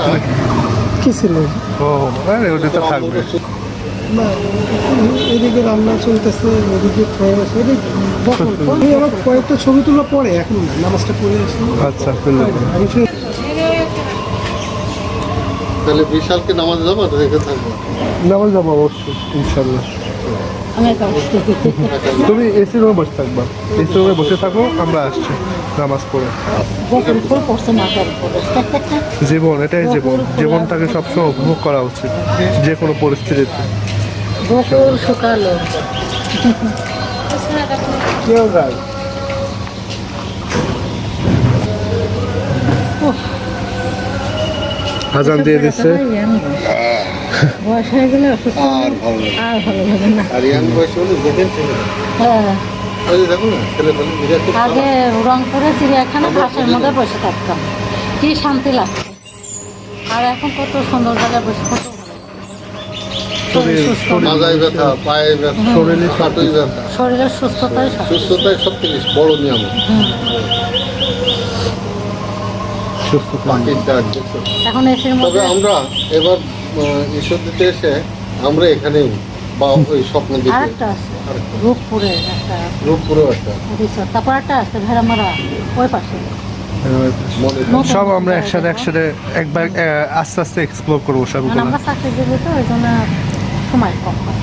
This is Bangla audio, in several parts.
আমরা কি ছিল ও আরে ওটা তো থাকবে। না এদিকে রান্না চলতেছে ওদিকে আমি আমার কয়েকটা ছবি তোলা পরে এখন না, নামাজটা পড়ে আসি। আচ্ছা ফেলে দেবো। আমি ফের তাহলে বিশালকে নামাজ যাবো তো রেখে থাকবো। নামাজ যাবো অবশ্যই ইনশাল্লাহ। তুমি এসি রুমে বসে থাকবা, এসি রুমে বসে থাকো, আমরা আসছি নামাজ পড়ে। জীবন এটাই জীবন, জীবনটাকে সবসময় উপভোগ করা উচিত যে কোনো পরিস্থিতিতে। বকুল শুকালো কেউ গায় আজান দিয়ে দিচ্ছে। বয়স হয়ে গেলে আর ভালো লাগে আর ভালো লাগে না। আর ইয়াং বয়সে হলে দেখেন হ্যাঁ ওই যে দেখো না ছেলে পেলে নিজে খুব আগে রংপুরে চিড়িয়াখানা ঘাসের মধ্যে বসে থাকতাম, কি শান্তি লাগতো। আর এখন কত সুন্দর জায়গায় বসে থাকতো, শরীর সুস্থ, মাজায় ব্যথা, পায়ে ব্যথা, শরীরে হাঁটুই ব্যথা, শরীরের সুস্থতাই সব। সুস্থতাই সব থেকে বড় নিয়ামত। সুস্থ পাখির ডাক দেখছো? এখন এসির তবে মধ্যে আমরা এবার ঈশ্বর দিতে এসে আমরা এখানেই বা ওই স্বপ্ন দিতে আরেকটা আছে রূপপুরে একটা রূপপুরেও একটা রিসোর্ট, তারপর একটা আছে ভেড়ামারা ওই পাশে। মনে নতুন সব আমরা জায়গা। একসাথে একবার আস্তে আস্তে এক্সপ্লোর করবো কারণ সবগুলো। আমরা চাকরিজীবী তো ওই জন্য সময় কম হয়।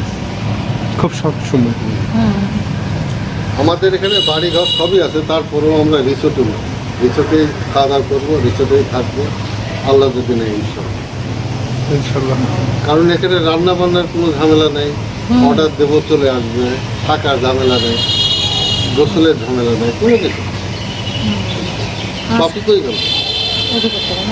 খুব সব সময় আমাদের এখানে বাড়ি ঘর সবই আছে, তারপরেও আমরা রিসোর্টে খাওয়া দাওয়া করবো, রিসোর্টেই থাকবো আল্লাহ যদি নেই ইনশাল্লাহ। ইনশাল্লাহ। কারণ এখানে রান্না বান্নার কোনো ঝামেলা নেই, অর্ডার দেবো চলে আসবে, থাকার ঝামেলা নেই, গোসলের ঝামেলা নেই, কোনো কিছু সবই তো গেল। ওদিকে চলে